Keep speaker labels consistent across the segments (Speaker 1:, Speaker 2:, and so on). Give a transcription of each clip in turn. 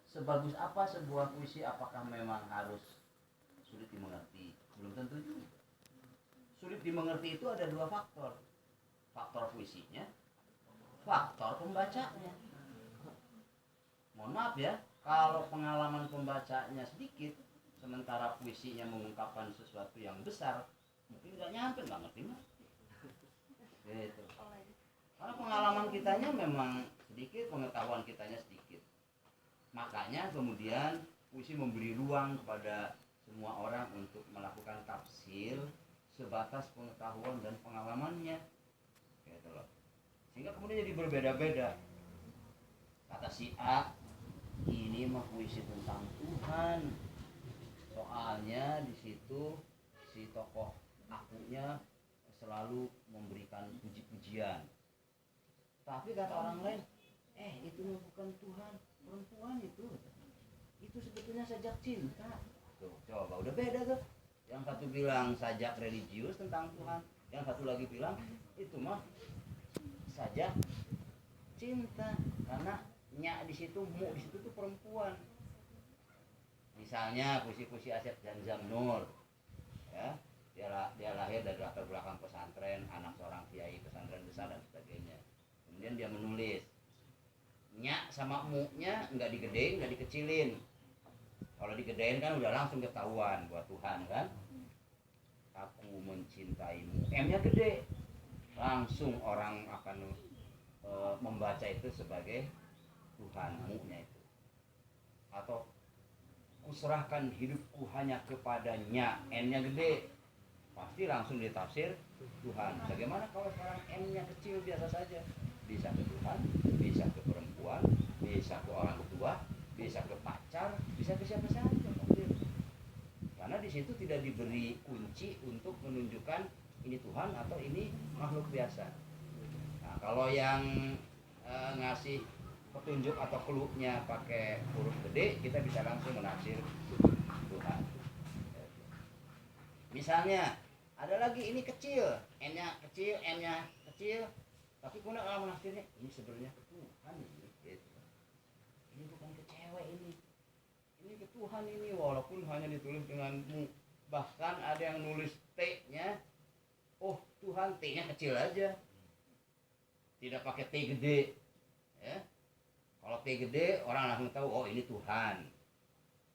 Speaker 1: sebagus apa sebuah puisi, apakah memang harus sulit dimengerti? Belum tentu juga. Sulit dimengerti itu ada dua faktor. Faktor puisinya, faktor pembacanya. Mohon maaf ya, kalau pengalaman pembacanya sedikit, sementara puisinya mengungkapkan sesuatu yang besar, mungkin nggak nyampe, nggak ngerti. Gitu. Karena pengalaman kitanya memang sedikit, pengetahuan kitanya sedikit. Makanya kemudian puisi memberi ruang kepada semua orang untuk melakukan tafsir sebatas pengetahuan dan pengalamannya. Gitu loh. Sehingga kemudian jadi berbeda-beda. Kata si A, ini mah puisi tentang Tuhan. Soalnya di situ si tokoh akunya selalu memberikan puji-pujian. Tapi kata orang lain, itu mah bukan Tuhan, perempuan itu sebetulnya sajak cinta. Tuh, coba udah beda tuh. Yang satu bilang sajak religius tentang Tuhan, yang satu lagi bilang itu mah sajak cinta, karena nya di situ, mu di situ tuh perempuan. Misalnya puisi-puisi Asep Zanzam Nur, ya, dia lahir dari latar belakang pesantren, anak seorang kiai pesantren besar dan sebagainya. Kemudian dia menulis, nya sama mu-nya nggak digedein, nggak dikecilin. Kalau digedein kan udah langsung ketahuan buat Tuhan kan. Aku mencintaimu, M-nya gede, langsung orang akan membaca itu sebagai Tuhan, mu-nya itu. Atau kuserahkan hidupku hanya kepadanya, N-nya gede, pasti langsung ditafsir Tuhan. Bagaimana kalau sekarang M-nya kecil biasa saja, bisa ke Tuhan, bisa ke perempuan, bisa ke orang tua, bisa ke pacar, bisa ke siapa saja. Karena di situ tidak diberi kunci untuk menunjukkan ini Tuhan atau ini makhluk biasa. Nah, kalau yang ngasih petunjuk atau clue-nya pakai huruf gede, kita bisa langsung menafsir Tuhan. Misalnya ada lagi ini kecil, N-nya kecil, M-nya kecil, tapi kemudian orang menafsirnya ini sebenarnya ke Tuhan ini, gitu. Ini bukan ke cewek ini ke Tuhan ini, walaupun hanya ditulis dengan mu. Bahkan ada yang nulis T-nya, oh Tuhan, T-nya kecil aja, tidak pakai T gede, ya. Kalau T gede orang langsung tahu, oh ini Tuhan.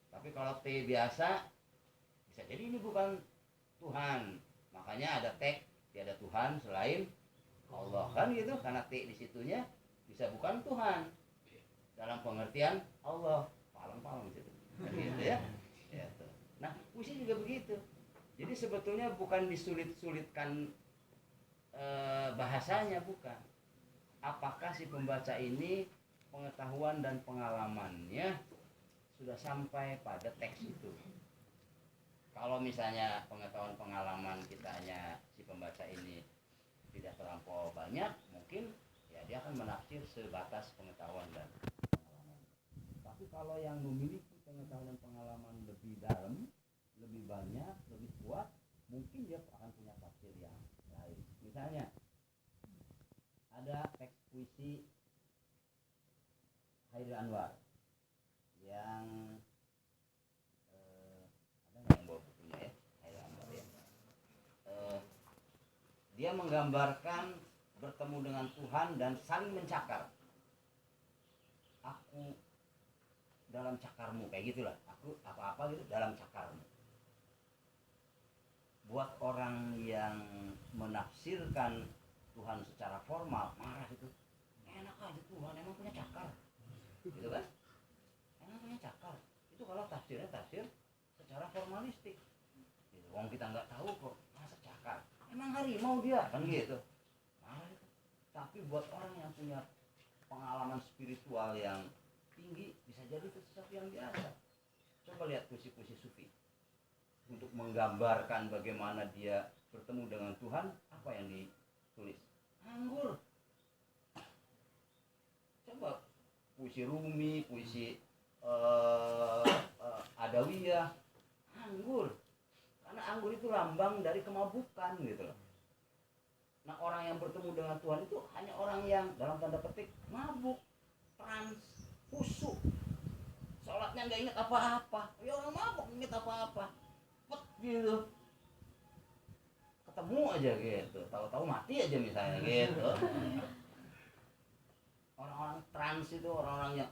Speaker 1: Tapi kalau T biasa, bisa jadi ini bukan Tuhan. Makanya ada tag, tiada Tuhan selain Allah, kan gitu. Karena T di situnya bisa bukan Tuhan dalam pengertian Allah, palang-palang gitu. Gitu ya. Nah, puisi juga begitu. Jadi sebetulnya bukan disulit-sulitkan bahasanya, bukan. Apakah si pembaca ini pengetahuan dan pengalamannya sudah sampai pada teks itu. Kalau misalnya pengetahuan pengalaman kitanya si pembaca ini tidak terlampau banyak, mungkin ya dia akan menafsir sebatas pengetahuan dan pengalaman. Tapi kalau yang memiliki pengetahuan dan pengalaman lebih dalam, lebih banyak, lebih kuat, mungkin dia akan punya tafsir yang lain. Misalnya ada teks puisi Hairil Anwar yang ada nggak yang bawa bukunya ya, Hairil Anwar ya. Dia menggambarkan bertemu dengan Tuhan dan saling mencakar. Aku dalam cakarmu, kayak gitulah. Aku apa-apa gitu dalam cakarmu. Buat orang yang menafsirkan Tuhan secara formal, marah itu. Enak aja Tuhan, emang punya cakar. Gitu kan? Emang punya cakar. Itu kalau tafsirnya tafsir secara formalistik. Gitu. Wong kita nggak tahu kok, masa cakar. Emang harimau dia, kan gitu. Marah itu. Tapi buat orang yang punya pengalaman spiritual yang tinggi, bisa jadi itu sesuatu yang biasa. Coba lihat puisi-puisi sufi. Untuk menggambarkan bagaimana dia bertemu dengan Tuhan, apa yang ditulis? Anggur. Coba puisi Rumi, puisi Adawiyah, anggur. Karena anggur itu lambang dari kemabukan gitu loh. Nah, orang yang bertemu dengan Tuhan itu hanya orang yang dalam tanda petik mabuk, trans, khusyuk, sholatnya nggak inget apa-apa. Ya orang mabuk inget apa-apa, pet gitu, ketemu aja gitu, tahu-tahu mati aja misalnya gitu. Orang-orang trans itu orang-orang yang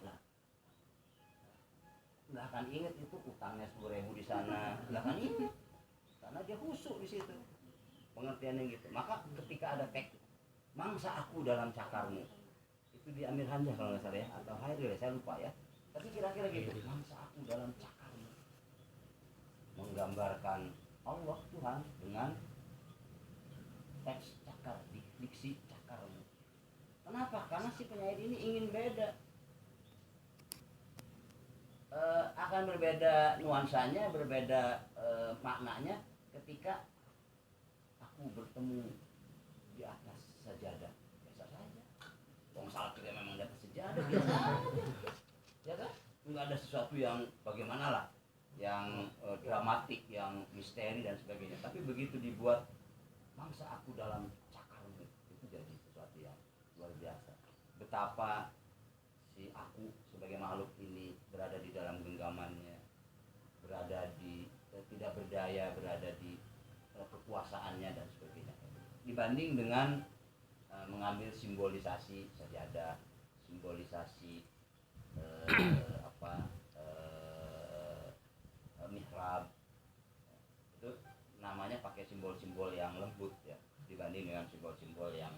Speaker 1: nggak akan inget itu utangnya 10.000 di sana, nggak akan inget karena dia khusyuk di situ, pengertiannya gitu. Maka ketika ada teks mangsa aku dalam cakarmu, itu di Amir Hamzah kalau nggak salah ya, atau Hairil saya lupa ya, tapi kira-kira gitu, mangsa aku dalam cakarmu, menggambarkan Allah Tuhan dengan teks cakar, diksi cakarmu. Kenapa? Karena si penyair ini ingin beda, akan berbeda nuansanya, berbeda maknanya ketika aku bertemu di atas sajadah. Biasa saja. Wong salat juga memang di atas sajadah, biasa aja. Ya kan? Enggak ada sesuatu yang bagaimana lah, yang dramatik, yang misteri dan sebagainya. Tapi begitu dibuat mangsa aku dalam cakarmu, itu jadi sesuatu yang luar biasa. Betapa si aku sebagai makhluk ini berada di dalam genggamannya, berada di tidak berdaya, berada di kekuasaannya dan sebagainya. Dibanding dengan mengambil simbolisasi sajadah, simbolisasi mihrab, itu namanya pakai simbol-simbol yang lembut ya, dibanding dengan simbol-simbol yang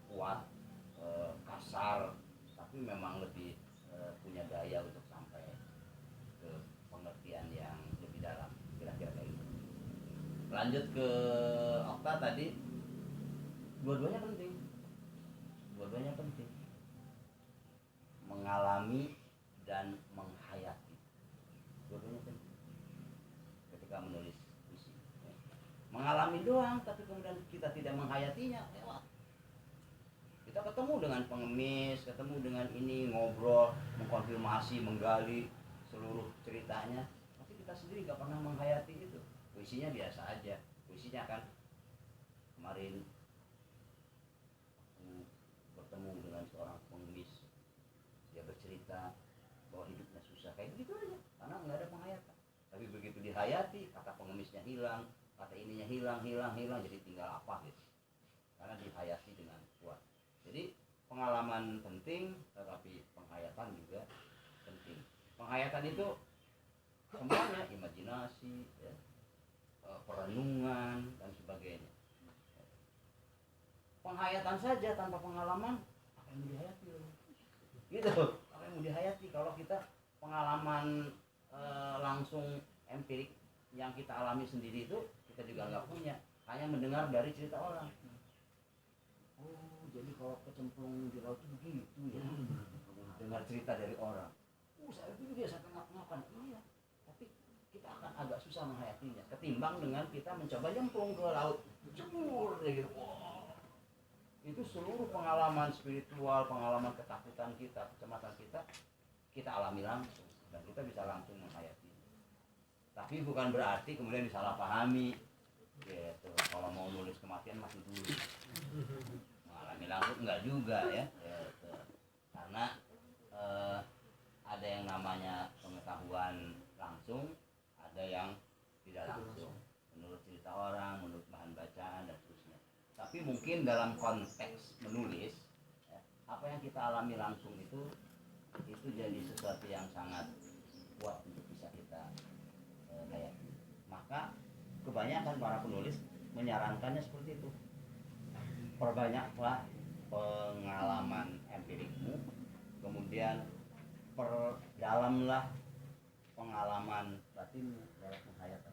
Speaker 1: kuat, kasar, tapi memang lebih punya daya untuk sampai ke pengertian yang lebih dalam, kira-kira kayak gitu. Lanjut ke Okta tadi, dua-duanya penting, mengalami dan menghayati, dua-duanya penting ketika menulis puisi. Mengalami doang tapi kemudian kita tidak menghayatinya, lewat. Kita ketemu dengan pengemis, ketemu dengan ini, ngobrol, mengkonfirmasi, menggali seluruh ceritanya, tapi kita sendiri gak pernah menghayati itu. Puisinya biasa aja, puisinya kan kemarin aku bertemu dengan seorang pengemis, dia bercerita bahwa hidupnya susah, kayak gitu aja, karena nggak ada penghayatan. Tapi begitu dihayati, kata pengemisnya hilang, kata ininya hilang, jadi tinggal apa gitu, karena dihayati dengan kuat. Jadi pengalaman penting, tetapi penghayatan juga penting. Penghayatan itu semuanya, imajinasi ya, perenungan dan sebagainya. Penghayatan saja tanpa pengalaman, apa yang mau dihayati gitu, apa yang mau dihayati kalau kita pengalaman langsung empirik yang kita alami sendiri itu kita juga nggak punya, hanya mendengar dari cerita orang. Oh jadi kalau kecemplung di laut itu begitu ya, dengar cerita dari orang. Saya itu dia sampai ngap-ngapan, iya, tapi kita akan agak susah menghayatinya ketimbang dengan kita mencoba nyemplung ke laut, cebur ya gitu. Wow. Itu seluruh pengalaman spiritual, pengalaman ketakutan kita, kecemasan kita alami langsung dan kita bisa langsung menghayati. Tapi bukan berarti kemudian disalahpahami gitu. Kalau mau nulis kematian masih dulu, mengalami langsung enggak juga ya gitu. Karena ada yang namanya pengetahuan langsung, ada yang tidak langsung, menurut cerita orang, menurut bahan bacaan dan seterusnya. Tapi mungkin dalam konteks menulis ya, apa yang kita alami langsung itu jadi sesuatu yang sangat kuat untuk bisa kita hayati. Maka kebanyakan para penulis menyarankannya seperti itu, perbanyaklah pengalaman empirikmu, kemudian perdalamlah pengalaman batinmu dalam penghayatan.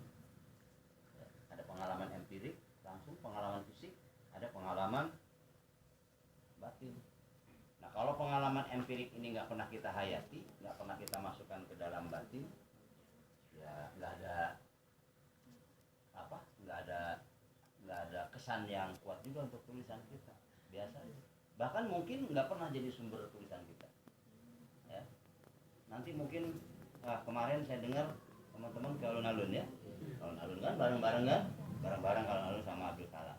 Speaker 1: Ada pengalaman empirik langsung, pengalaman fisik, ada pengalaman batin. Nah kalau pengalaman empirik ini nggak pernah kita hayati, nggak pernah kita masukkan ke dalam batin, ya nggak ada kesan yang kuat juga untuk tulisan kita, biasa aja. Bahkan mungkin nggak pernah jadi sumber tulisan kita ya. Nanti mungkin kemarin saya dengar teman-teman ke alun-alun ya, alun-alun kan bareng-bareng alun-alun sama Abdul Kalam.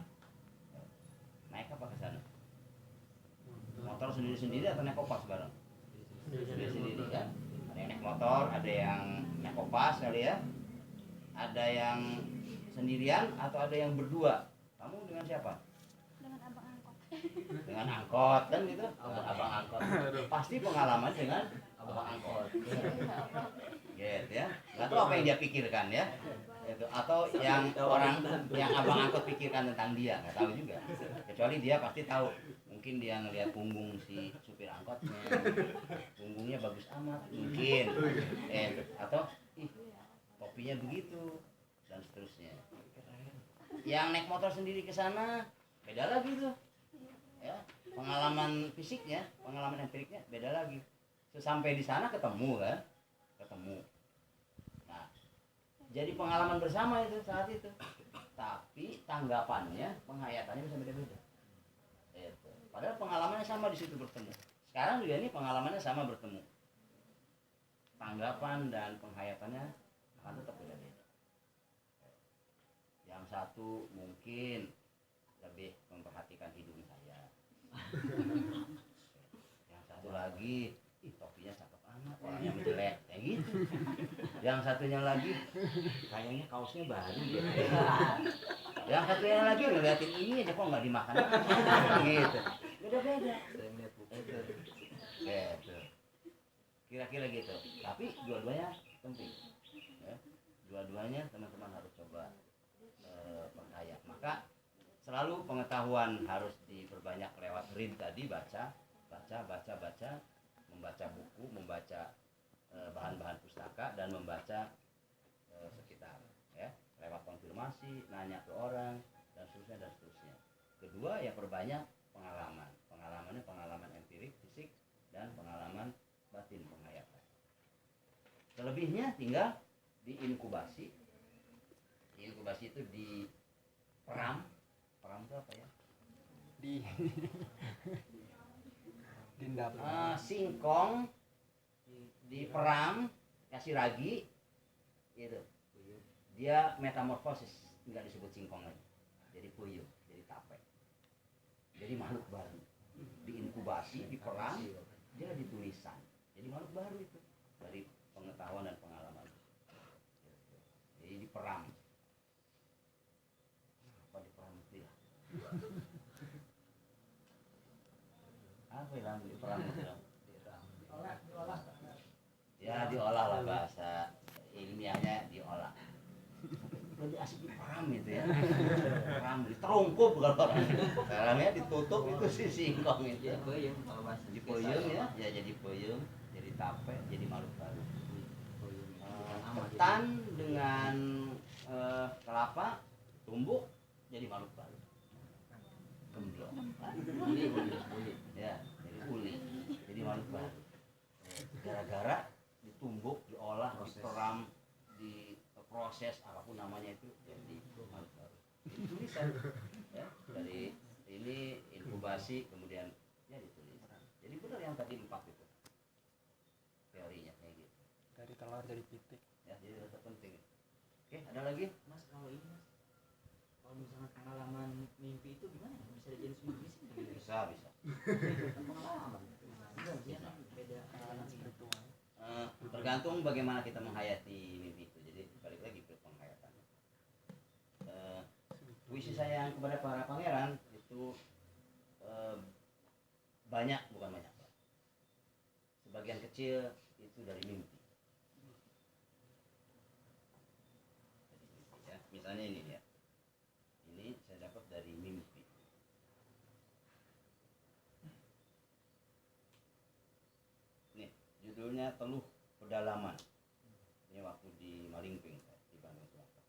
Speaker 1: Naik apa ke sana? Motor sendiri-sendiri atau naik kopas bareng? Sendiri-sendiri. motor, ada yang naik kopas kali ya, ada yang sendirian atau ada yang berdua. Kamu dengan siapa?
Speaker 2: Dengan abang angkot.
Speaker 1: Dengan angkot kan gitu, abang angkot. Pasti pengalaman dengan abang angkot. Gitu ya. Nggak tahu apa yang dia pikirkan ya. Itu atau yang orang yang abang angkot pikirkan tentang dia, nggak tahu juga. Kecuali dia pasti tahu. Mungkin dia ngelihat punggung si supir angkotnya, punggungnya bagus amat mungkin, atau topinya begitu dan seterusnya. Yang naik motor sendiri ke sana beda lagi tuh, ya pengalaman fisiknya, pengalaman empiriknya beda lagi. Sampai di sana ketemu kan, ketemu. Nah, jadi pengalaman bersama itu saat itu, tapi tanggapannya, penghayatannya bisa beda-beda. Padahal pengalamannya sama di situ bertemu. Sekarang juga ini pengalamannya sama bertemu. Tanggapan dan penghayatannya akan tetap beda-beda. Yang satu mungkin lebih memperhatikan hidung saya. Yang satu lagi, topinya cakep amat, orangnya menjelek, kayak gitu. Yang satunya lagi, kayaknya kaosnya baru gitu. Yang satunya lagi ngeliatin ini aja kok nggak dimakan, gitu. Beda-beda. Gitu. Kira-kira gitu. Tapi dua-duanya penting. Ya. Dua-duanya teman-teman harus coba perkaya. Maka selalu pengetahuan harus diperbanyak lewat read tadi, baca, membaca buku, membaca bahan-bahan pustaka dan membaca sekitar, ya, lewat konfirmasi, nanya ke orang dan seterusnya. Kedua, ya perbanyak pengalaman. Pengalamannya pengalaman empirik, fisik dan pengalaman batin, penghayatan. Selebihnya tinggal diinkubasi. Inkubasi itu di peram itu apa ya? Singkong di peram, kasih ragi, gitu. Dia metamorfosis, nggak disebut singkong lagi, jadi puyuh, jadi tape, jadi makhluk baru. Diinkubasi, diperam, dia ditulisan, jadi makhluk baru itu dari pengetahuan dan pengalaman. Jadi diperam. Apa diperam itu ya? Apa yang diperam itu? Ya diolah lah, bahasa ilmiahnya diolah. Lebih asik diperam itu ya. Peram, diterungkup kalau orang. Sekarangnya ditutup itu si singkong itu. Dipuyung ya, ya jadi puyung, jadi tape, jadi makhluk baru. Ketan dengan kelapa tumbuk jadi makhluk baru. Gemblong. Uli. Ya, jadi uli. Jadi makhluk baru. Gara-gara ditumbuk, diolah, diperam, diproses apapun namanya itu jadi makhluk baru. Tulisan ya, dari ini inkubasi kemudian ya ditulisan. Jadi benar yang tadi 4 itu teorinya kayak gitu.
Speaker 3: Dari telur jadi pitik.
Speaker 1: Ya, jadi itu penting. Oke, ada lagi?
Speaker 4: Mas, kalau ini Mas, kalau misalnya pengalaman mimpi itu gimana? Bisa dijadiin sebuah misi?
Speaker 1: Bisa.
Speaker 4: Pengalaman. Beda pengalaman
Speaker 3: Spiritual.
Speaker 1: Tergantung bagaimana kita menghayati mimpi itu. Jadi balik lagi ke penghayatannya. Puisi saya kepada para pangeran itu bukan banyak. Sebagian kecil itu dari mimpi. Ya, misalnya ini ya. Ini saya dapat dari mimpi. Nih, judulnya Teluh Pedalaman. Ini waktu di Malingping, di Bandung Selatan.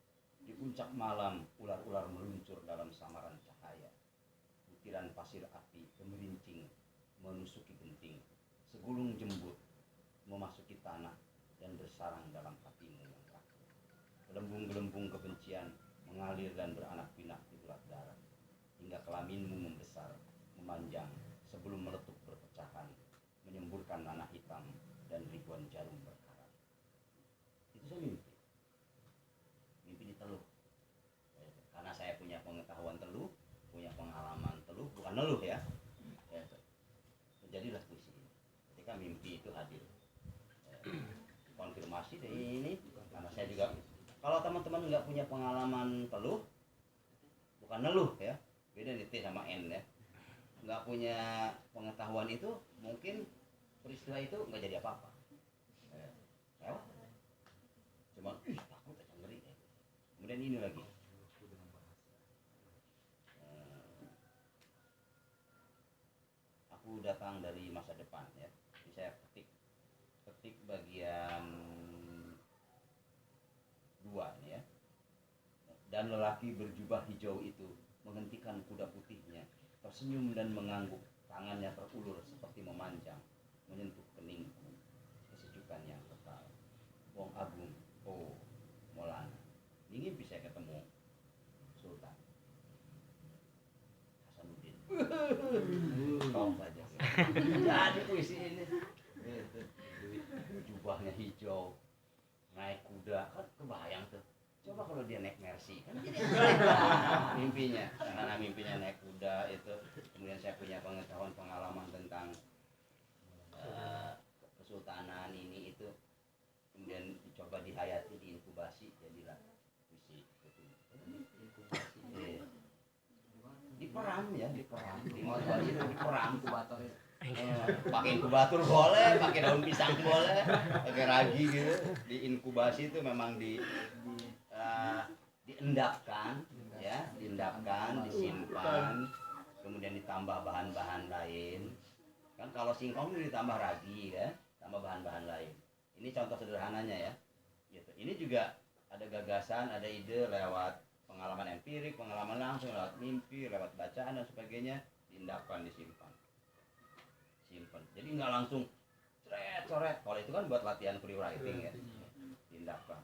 Speaker 1: Di puncak malam, ular-ular meluncur dalam samaran cahaya. Butiran pasir api gemerincing menusuki genting. Segulung jembut memasuki tanah dan bersarang dalam hatimu yang rapuh. Gelembung-gelembung kebencian mengalir dan beranak pinak di urat darah, hingga kelaminmu membesar, memanjang sebelum meletup berpecahan, menyemburkan nanah hitam dan ribuan jarum berkarat. Itu saya mimpi di Teluh. Karena saya punya pengetahuan Teluh, punya pengalaman Teluh, bukan neluh ya. Jadilah puisi ini. Ketika mimpi itu hadir, konfirmasi deh ini karena saya juga kalau teman-teman nggak punya pengalaman teluh, bukan neluh ya, beda nih T sama N ya, nggak punya pengetahuan itu mungkin peristiwa itu nggak jadi apa-apa, lewat cuma takut aja ngeri ya. Kemudian ini lagi aku datang dari masa depan ya, jadi saya ketik bagian 2 nih ya. Dan lelaki berjubah hijau itu menghentikan kuda putihnya, tersenyum dan mengangguk, tangannya terulur seperti memanjang, menyentuh keningku, kesejukan yang kekal. Wong Agung, oh Maulana, ingin bisa ketemu Sultan Hasanuddin. Kau saja. Jadi puisi ini, jubahnya hijau, naik kuda, kan kebayang tuh. Coba kalau dia naik Mercy, kan jadi mimpinya, karena mimpinya naik kuda itu. Kemudian saya punya pengalaman tentang kesultanan ini itu, kemudian dicoba dihayati, diinkubasi, jadilah puisi itu. Diperam ya, diperam, diperam inkubator itu. Pakai inkubator boleh, pakai daun pisang boleh, pakai ragi gitu. Diinkubasi itu memang diendapkan ya, diendapkan, disimpan, kemudian ditambah bahan-bahan lain. Kan kalau singkong itu ditambah ragi ya, tambah bahan-bahan lain. Ini contoh sederhananya ya. Gitu. Ini juga ada gagasan, ada ide lewat pengalaman empirik, pengalaman langsung, lewat mimpi, lewat bacaan dan sebagainya, diendapkan, disimpan. Simpan. Jadi nggak langsung coret. Kalau itu kan buat latihan free writing ya. Diendapkan.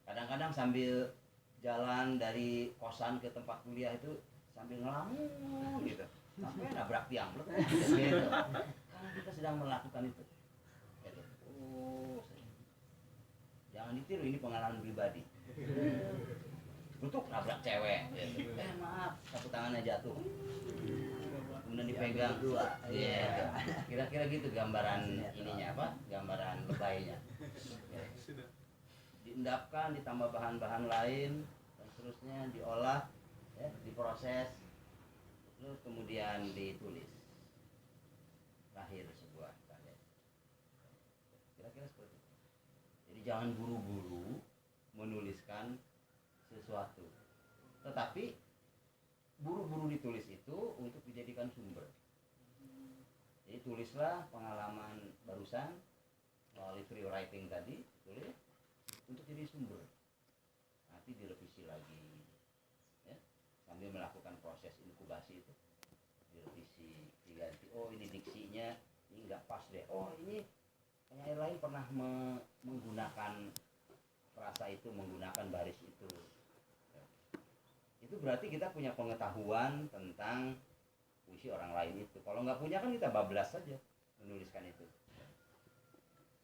Speaker 1: Kadang-kadang sambil jalan dari kosan ke tempat kuliah itu sambil ngelamun gitu, sampai nabrak tiang gitu. Karena kita sedang melakukan itu. Jangan ditiru, ini pengalaman pribadi. Tutup nabrak cewek gitu. Maaf, satu tangannya jatuh, kemudian dipegang dua. Kira-kira gitu gambaran ininya apa, gambaran lebaynya. Diendapkan, ditambah bahan-bahan lain dan seterusnya, diolah ya, diproses, terus kemudian ditulis, lahir sebuah karya. Kira-kira seperti itu. Jadi jangan buru-buru menuliskan sesuatu, tetapi buru-buru ditulis itu untuk dijadikan sumber. Jadi tulislah pengalaman barusan melalui free writing tadi, tulis untuk jadi sumber, nanti direvisi lagi ya, sambil melakukan proses inkubasi itu, direvisi, diganti, oh ini diksinya ini nggak pas deh, oh ini penyair lain pernah menggunakan frasa itu, menggunakan baris itu. Itu berarti kita punya pengetahuan tentang puisi orang lain itu. Kalau nggak punya kan kita bablas saja menuliskan itu,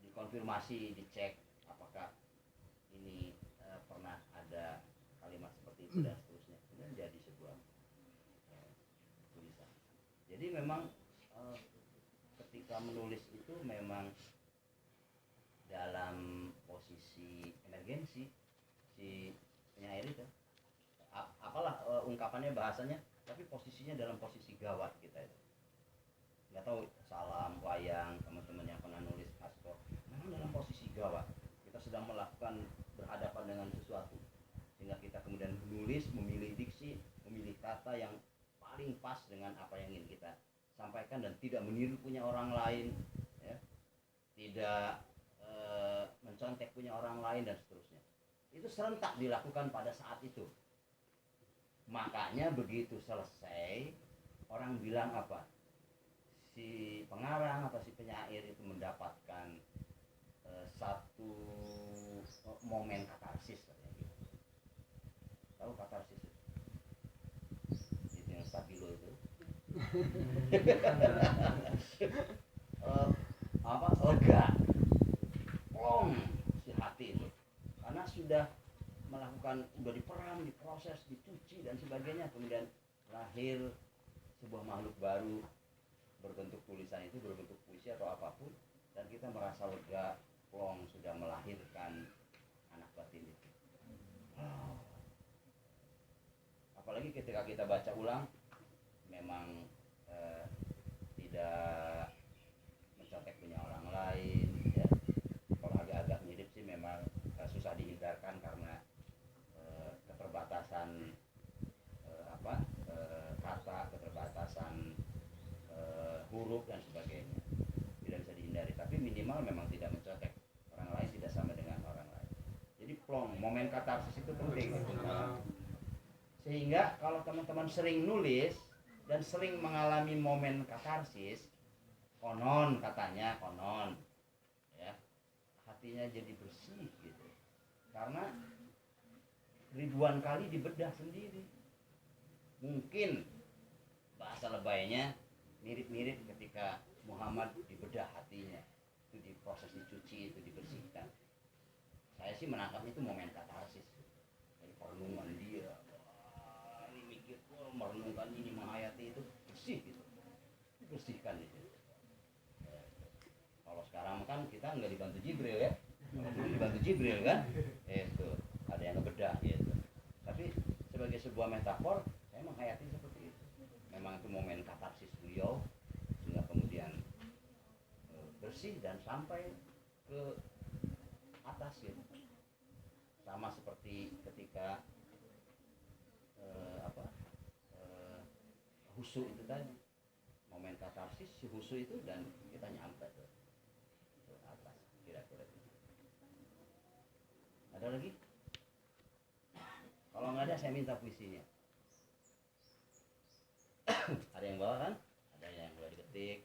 Speaker 1: dikonfirmasi, dicek apakah ini pernah ada kalimat seperti itu dan seterusnya, kemudian jadi sebuah tulisan. Jadi memang ketika menulis itu memang dalam posisi emergensi si penyair itu, apalah ungkapannya, bahasanya, tapi posisinya dalam posisi gawat kita itu. Nggak tahu Salam, Wayang, teman-teman yang pernah nulis Hasto, memang dalam posisi gawat. Kita sedang melakukan berhadapan dengan sesuatu, sehingga kita kemudian menulis, memilih diksi, memilih kata yang paling pas dengan apa yang ingin kita sampaikan dan tidak meniru punya orang lain ya, tidak mencontek punya orang lain dan seterusnya. Itu serentak dilakukan pada saat itu. Makanya begitu selesai, orang bilang apa, si pengarang atau si penyair itu mendapatkan satu momen katarsis katanya gitu. Tahu katarsis itu? Itu yang stabilo itu. Lega, plong si hati itu, karena sudah melakukan, sudah diperam, diproses, dicuci dan sebagainya, kemudian lahir sebuah makhluk baru berbentuk tulisan itu, berbentuk puisi atau apapun, dan kita merasa lega, plong sudah melahirkan anak batin itu. Apalagi ketika kita baca ulang, memang tidak mencontek punya orang lain, ya. Kalau agak-agak mirip sih memang susah dihindarkan karena keterbatasan kata, keterbatasan huruf dan sebagainya, tidak bisa dihindari. Tapi minimal memang tidak mencontek orang lain, tidak sama dengan orang lain. Jadi plong, momen katarsis itu penting. Sehingga kalau teman-teman sering nulis dan sering mengalami momen katarsis, konon katanya, ya, hatinya jadi bersih gitu. Karena ribuan kali dibedah sendiri. Mungkin bahasa lebaynya mirip-mirip ketika Muhammad dibedah hatinya, itu diproses, dicuci, itu dibersihkan. Saya sih menangkap itu momen katarsis dari perenungan dia. Ini mikir, merenungkan ini, menghayati itu bersih gitu, dibersihkan itu. Kalau sekarang kan kita nggak dibantu Jibril ya, dibantu Jibril kan, itu ada yang ngebedah gitu. Tapi sebagai sebuah metafor, saya menghayati seperti itu. Memang itu momen katarsis beliau, sehingga kemudian bersih dan sampai ke atas gitu. Sama seperti ketika husu itu tadi, momen katarsis si husu itu, dan kita nyampe ke atas, kira-kira gitu. Ada lagi? Kalau nggak ada, saya minta puisinya. Ada yang bawa kan? Ada yang boleh diketik.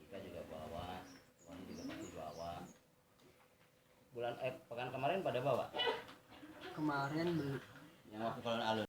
Speaker 1: Kita juga bawa, Wani juga pasti bawa. Pekan kemarin pada bawa?
Speaker 2: Kemarin
Speaker 1: Yang waktu kalian alun.